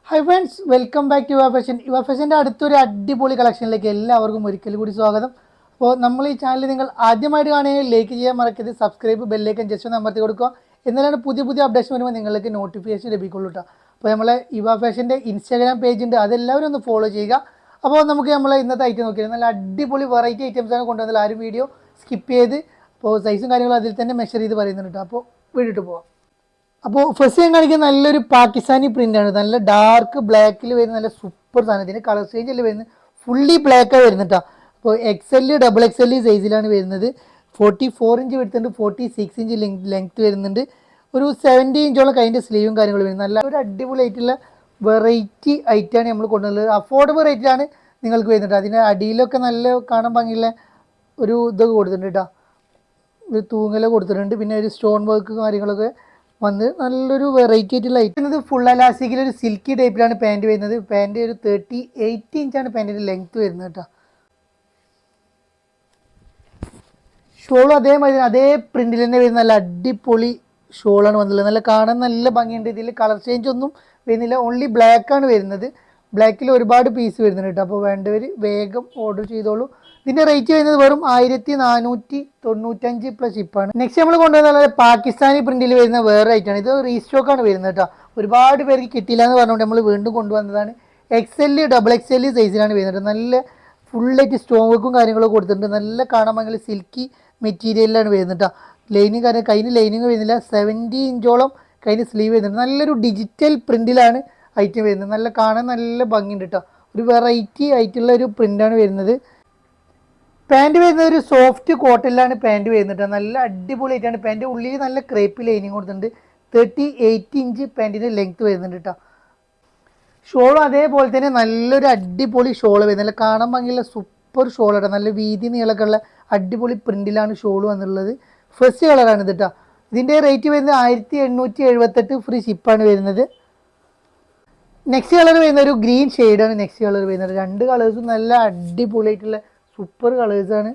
High friends, welcome back to Yuva fashion. Yuva ഫാഷൻ്റെ അടുത്തൊരു അടിപൊളി കളക്ഷനിലേക്ക് എല്ലാവർക്കും ഒരിക്കൽ കൂടി സ്വാഗതം. അപ്പോൾ നമ്മൾ ഈ ചാനൽ നിങ്ങൾ ആദ്യമായിട്ട് കാണുകയും ലൈക്ക് ചെയ്യാൻ മറക്കരുത്, സബ്സ്ക്രൈബ് ബെല്ലേക്കൻ ജസ്റ്റ് ഒന്ന് അമർത്തി കൊടുക്കുക. എന്നാലാണ് പുതിയ പുതിയ അപ്ഡേഷൻ വരുമ്പോൾ നിങ്ങൾക്ക് നോട്ടിഫിക്കേഷൻ ലഭിക്കുള്ളൂ കേട്ടോ. അപ്പോൾ നമ്മളെ യുവ ഫാഷൻ്റെ ഇൻസ്റ്റാഗ്രാം പേജ് ഉണ്ട്, അതെല്ലാവരും ഒന്ന് ഫോളോ ചെയ്യുക. അപ്പോൾ നമുക്ക് നമ്മളെ ഇന്നത്തെ ഐറ്റം നോക്കിയാൽ നല്ല അടിപൊളി വെറൈറ്റി ഐറ്റംസാണ് കൊണ്ടുവന്നത്. ആരും വീഡിയോ സ്കിപ്പ് ചെയ്ത് അപ്പോൾ സൈസും കാര്യങ്ങളും അതിൽ തന്നെ മെഷർ ചെയ്ത് പറയുന്നുണ്ട് കേട്ടോ. അപ്പോൾ വീഡിയോ പോവാം. അപ്പോൾ ഫസ്റ്റ് ഞാൻ കാണിക്കുന്ന നല്ലൊരു പാകിസ്ഥാനി പ്രിൻ്റാണ്. നല്ല ഡാർക്ക് ബ്ലാക്കിൽ വരുന്ന നല്ല സൂപ്പർ സാധനം. ഇതിൻ്റെ കളർ ചേഞ്ച് വരുന്നത് ഫുള്ളി ബ്ലാക്കാണ് വരുന്നത് കേട്ടോ. അപ്പോൾ XL XXL സൈസിലാണ് വരുന്നത്. 44 ഇഞ്ച് വരുന്നുണ്ട്, 46 ഇഞ്ച് ലെങ്ത് വരുന്നുണ്ട്. ഒരു 70 ഇഞ്ചോളം അതിൻ്റെ സ്ലീവും കാര്യങ്ങളും വരുന്നത്. നല്ല ഒരു അടിപൊളി ആയിട്ടുള്ള വെറൈറ്റി ഐറ്റമാണ് നമ്മൾ കൊണ്ടുവന്നത്. അഫോർഡബിൾ റേറ്റിലാണ് നിങ്ങൾക്ക് വരുന്നത്. അതിൻ്റെ അടിയിലൊക്കെ നല്ല കാണാൻ ഭംഗിയുള്ള ഒരു ഇതൊക്കെ കൊടുത്തിട്ടുണ്ട് കേട്ടോ, ഒരു തൂങ്ങല കൊടുത്തിട്ടുണ്ട്. പിന്നെ ഒരു സ്റ്റോൺ വർക്ക് കാര്യങ്ങളൊക്കെ വന്ന് നല്ലൊരു വെറൈറ്റി ആയിട്ടുള്ള ഐറ്റം. ഇത് ഫുൾ അലാസ്റ്റിക്കിൽ ഒരു സിൽക്കി ടൈപ്പിലാണ് പാൻറ് വരുന്നത്. പാൻറ് ഒരു 38 ഇഞ്ചാണ് പാൻറ്റിൻ്റെ ലെങ്ത് വരുന്നത് കേട്ടോ. ഷോളും അതേമാതിരി അതേ പ്രിന്റിൽ തന്നെ വരുന്ന നല്ല അടിപൊളി ഷോളാണ് വന്നുള്ളത്. നല്ല കാണാൻ നല്ല ഭംഗിയുണ്ട്. ഇതിൽ കളർ ചേഞ്ച് ഒന്നും വരുന്നില്ല, ഓൺലി ബ്ലാക്കാണ് വരുന്നത്. ബ്ലാക്കിൽ ഒരുപാട് പീസ് വരുന്നുണ്ട് കേട്ടോ. അപ്പോൾ വേണ്ടവർ വേഗം ഓർഡർ ചെയ്തോളൂ. ഇതിൻ്റെ റേറ്റ് വരുന്നത് വെറും 1495 പ്ലസ് ഷിപ്പാണ്. നെക്സ്റ്റ് നമ്മൾ കൊണ്ടുവന്നത് പാകിസ്ഥാനി പ്രിന്റിൽ വരുന്ന വേറെ ഐറ്റമാണ്. ഇത് റീസ്റ്റോക്കാണ് വരുന്നത് കേട്ടോ. ഒരുപാട് പേർക്ക് കിട്ടിയില്ല എന്ന് പറഞ്ഞുകൊണ്ട് നമ്മൾ വീണ്ടും കൊണ്ടുവന്നതാണ്. XL XXL സൈസിലാണ് വരുന്നത്. നല്ല ഫുള്ളായിട്ട് സ്റ്റോൺ വർക്കും കാര്യങ്ങളൊക്കെ കൊടുത്തിട്ടുണ്ട്. നല്ല കാണാൻ ഭംഗി സിൽക്കി മെറ്റീരിയലിലാണ് വരുന്നത് കേട്ടോ. ലൈനിങ് കാര്യം കയ്യിൽ ലൈനിങ് വരുന്നില്ല. 70 ഇഞ്ചോളം കയ്യിൽ സ്ലീവ് വരുന്നുണ്ട്. നല്ലൊരു ഡിജിറ്റൽ പ്രിന്റിലാണ് ഐറ്റം വരുന്നത്. നല്ല കാണാൻ നല്ല ഭംഗിയുണ്ട് കേട്ടോ. ഒരു വെറൈറ്റി ആയിട്ടുള്ള ഒരു പ്രിൻ്റാണ് വരുന്നത്. പാൻറ് വരുന്നത് ഒരു സോഫ്റ്റ് കോട്ടണിലാണ് പാൻറ് വരുന്നത്. നല്ല അടിപൊളിയായിട്ടാണ് പാൻറ്. ഉള്ളിൽ നല്ല ക്രേപ്പ് ലൈനിങ് കൊടുത്തിട്ടുണ്ട്. 38 ഇഞ്ച് പാൻറ്റിൻ്റെ ലെങ്ത് വരുന്നുണ്ട് കേട്ടോ. ഷോളും അതേപോലെ തന്നെ നല്ലൊരു അടിപൊളി ഷോൾ വരുന്നത്. നല്ല കാണാൻ ഭംഗിയുള്ള സൂപ്പർ ഷോളാണ്. നല്ല വീതി നീളമൊക്കെ ഉള്ള അടിപൊളി പ്രിന്റിലാണ് ഷോൾ വന്നുള്ളത്. ഫസ്റ്റ് കളറാണ് ഇത് കേട്ടോ. ഇതിൻ്റെ റേറ്റ് വരുന്നത് 1878 ഫ്രീ ഷിപ്പാണ് വരുന്നത്. നെക്സ്റ്റ് കളർ വരുന്ന ഒരു ഗ്രീൻ ഷെയ്ഡാണ് നെക്സ്റ്റ് കളർ വരുന്നത്. രണ്ട് കളേഴ്സും നല്ല അടിപൊളിയായിട്ടുള്ള സൂപ്പർ കളേഴ്സാണ്.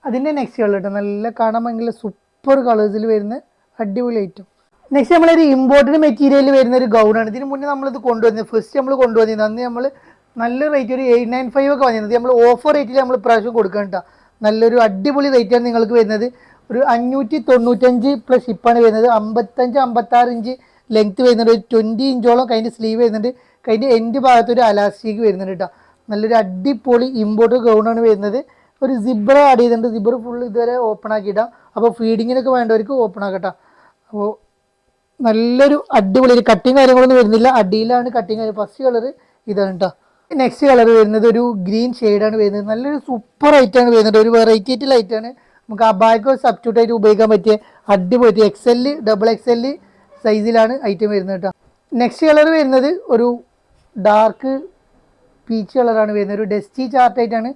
അതിൻ്റെ നെക്സ്റ്റ് കളർ കേട്ടോ. നല്ല കാണാൻ ഭംഗിയുള്ള സൂപ്പർ കളേഴ്സിൽ വരുന്ന അടിപൊളി ഐറ്റം. നെക്സ്റ്റ് നമ്മളൊരു ഇമ്പോർട്ടഡ് മെറ്റീരിയൽ വരുന്ന ഒരു ഗൗണാണ്. ഇതിന് മുന്നേ നമ്മളിത് കൊണ്ടുവന്നത് ഫസ്റ്റ് നമ്മൾ കൊണ്ടുവന്നിരുന്നത് അന്ന് നമ്മൾ നല്ല റേറ്റ് ഒരു 895 ഒക്കെ വന്നിരുന്നത്. നമ്മൾ ഓഫർ റേറ്റിൽ നമ്മൾ പ്രാവശ്യം കൊടുക്കണം കേട്ടോ. നല്ലൊരു അടിപൊളി റേറ്റാണ് നിങ്ങൾക്ക് വരുന്നത്. ഒരു 595 പ്ലസ് ഷിപ്പാണ് വരുന്നത്. 55-56 ഇഞ്ച് ലെങ്ത് വരുന്നുണ്ട്. ഒരു 20 ഇഞ്ചോളം അതിൻ്റെ സ്ലീവ് വരുന്നുണ്ട്. അതിൻ്റെ എൻഡ് ഭാഗത്ത് ഒരു അലാസ്റ്റിക് വരുന്നുണ്ട് കേട്ടോ. നല്ലൊരു അടിപൊളി ഇമ്പോർട്ടഡ് ഗൗണാണ് വരുന്നത്. ഒരു സിബ്ബർ ആഡ് ചെയ്തിട്ടുണ്ട്. സിബ്ബർ ഫുൾ ഇതുവരെ ഓപ്പൺ ആക്കിയിടാം. അപ്പോൾ ഫീഡിങ്ങിനൊക്കെ വേണ്ടവർക്ക് ഓപ്പൺ ആക്കട്ടോ. അപ്പോൾ നല്ലൊരു അടിപൊളി ഒരു കട്ടിങ് കാര്യങ്ങളൊന്നും വരുന്നില്ല. അടിയിലാണ് കട്ടിങ്. ഫസ്റ്റ് കളർ ഇതാണ് കേട്ടോ. നെക്സ്റ്റ് കളർ വരുന്നത് ഒരു ഗ്രീൻ ഷെയ്ഡാണ് വരുന്നത്. നല്ലൊരു സൂപ്പർ ഐറ്റാണ് വരുന്നത്. ഒരു വെറൈറ്റി ആയിട്ട് ലൈറ്റാണ്. നമുക്ക് അബായ്ക്ക് സബ്സ്റ്റിറ്റ്യൂട്ട് ആയിട്ട് ഉപയോഗിക്കാൻ പറ്റിയ അടിപൊളി XL XXL സൈസിലാണ് ഐറ്റം വരുന്നത് കേട്ടോ. നെക്സ്റ്റ് കളർ വരുന്നത് ഒരു ഡാർക്ക് പീച്ച് കളറാണ് വരുന്നത്. ഒരു ഡസ്റ്റി ചാർട്ടായിട്ടാണ്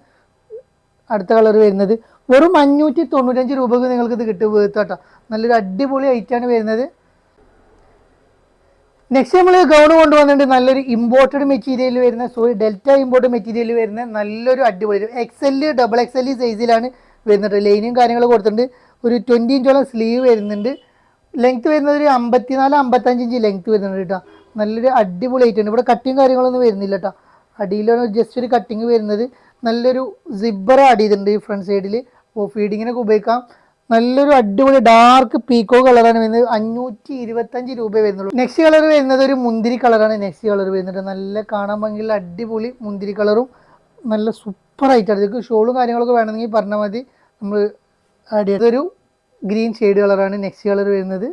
അടുത്ത കളർ വരുന്നത്. വെറും 595 രൂപക്ക് നിങ്ങൾക്ക് ഇത് കിട്ടും. വേർത്താട്ടോ. നല്ലൊരു അടിപൊളി ഐറ്റാണ് വരുന്നത്. നെക്സ്റ്റ് നമ്മൾ ഗൗൺ കൊണ്ടുവന്നിട്ട് നല്ലൊരു ഇമ്പോർട്ടഡ് മെറ്റീരിയൽ വരുന്ന ഡെൽറ്റ ഇമ്പോർട്ടഡ് മെറ്റീരിയൽ വരുന്ന നല്ലൊരു അടിപൊളി XL XXL സൈസിലാണ് വരുന്നുണ്ട്. ലൈനും കാര്യങ്ങളും കൊടുത്തിട്ടുണ്ട്. ഒരു 20 ഇഞ്ചോളം സ്ലീവ് വരുന്നുണ്ട്. ലെങ്ത് വരുന്നത് ഒരു 54-55 ഇഞ്ച് ലെങ്ത് വരുന്നുണ്ട് കേട്ടോ. നല്ലൊരു അടിപൊളി ആയിട്ടുണ്ട്. ഇവിടെ കട്ടിങ് കാര്യങ്ങളൊന്നും വരുന്നില്ല കേട്ടോ. അടിയിലാണ് ജസ്റ്റ് ഒരു കട്ടിങ് വരുന്നത്. നല്ലൊരു സിബ്ബർ ആഡ് ചെയ്തിട്ടുണ്ട് ഈ ഫ്രണ്ട് സൈഡിൽ. അപ്പോൾ ഫീഡിങ്ങിനൊക്കെ ഉപയോഗിക്കാം. നല്ലൊരു അടിപൊളി ഡാർക്ക് പീക്കോ കളറാണ് വരുന്നത്. 525 രൂപ വരുന്നുള്ളൂ. നെക്സ്റ്റ് കളർ വരുന്നത് ഒരു മുന്തിരി കളറാണ് നെക്സ്റ്റ് കളർ വരുന്നത്. നല്ല കാണാൻ ഭംഗിയുള്ള അടിപൊളി മുന്തിരി കളറും നല്ല സൂപ്പർ ആയിട്ടാണ്. ഇതൊക്കെ ഷോളും കാര്യങ്ങളൊക്കെ വേണമെങ്കിൽ പറഞ്ഞാൽ മതി, നമ്മൾ ആഡ് ചെയ്തൊരു ഗ്രീൻ ഷെയ്ഡ് കളറാണ് നെക്സ്റ്റ് കളർ വരുന്നത്.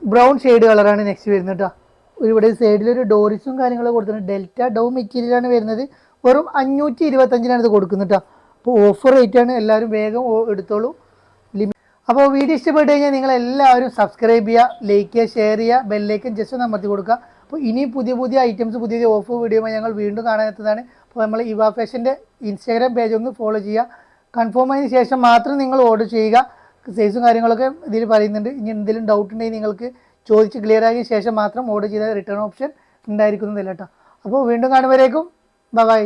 ബ്രൗൺ ഷെയ്ഡ് കളറാണ് നെക്സ്റ്റ് വരുന്നത് കേട്ടോ. ഇവിടെ സൈഡിലൊരു ഡോറിസും കാര്യങ്ങളൊക്കെ കൊടുത്തിട്ടുണ്ട്. ഡെൽറ്റ ഡൗ മെറ്റീരിയലാണ് വരുന്നത്. വെറും 525 ഇത് കൊടുക്കുന്നത് കേട്ടോ. അപ്പോൾ ഓഫർ റേറ്റാണ്. എല്ലാവരും വേഗം എടുത്തോളൂ. അപ്പോൾ വീഡിയോ ഇഷ്ടപ്പെട്ട് കഴിഞ്ഞാൽ നിങ്ങളെല്ലാവരും സബ്സ്ക്രൈബ് ചെയ്യുക, ലൈക്ക് ചെയ്യുക, ഷെയർ ചെയ്യുക, ബെല്ലേക്കും ജസ്റ്റ് ഒന്ന് അമർത്തി കൊടുക്കുക. അപ്പോൾ ഇനി പുതിയ പുതിയ ഐറ്റംസ് പുതിയ ഓഫർ വീഡിയോയുമായി ഞങ്ങൾ വീണ്ടും കാണാനെത്തുന്നതാണ്. അപ്പോൾ നമ്മൾ യുവ ഫാഷൻ്റെ ഇൻസ്റ്റാഗ്രാം പേജ് ഒന്ന് ഫോളോ ചെയ്യുക. കൺഫേം ആയതിനു ശേഷം മാത്രം നിങ്ങൾ ഓർഡർ ചെയ്യുക. സൈസും കാര്യങ്ങളൊക്കെ ഇതിൽ പറയുന്നുണ്ട്. ഇനി എന്തെങ്കിലും ഡൗട്ട് ഉണ്ടെങ്കിൽ നിങ്ങൾക്ക് ചോദിച്ച് ക്ലിയർ ആയതിനു ശേഷം മാത്രം ഓർഡർ ചെയ്താൽ റിട്ടേൺ ഓപ്ഷൻ ഉണ്ടായിരിക്കുന്നതല്ല കേട്ടോ. അപ്പോൾ വീണ്ടും കാണുമ്പോഴേക്കും ബൈ.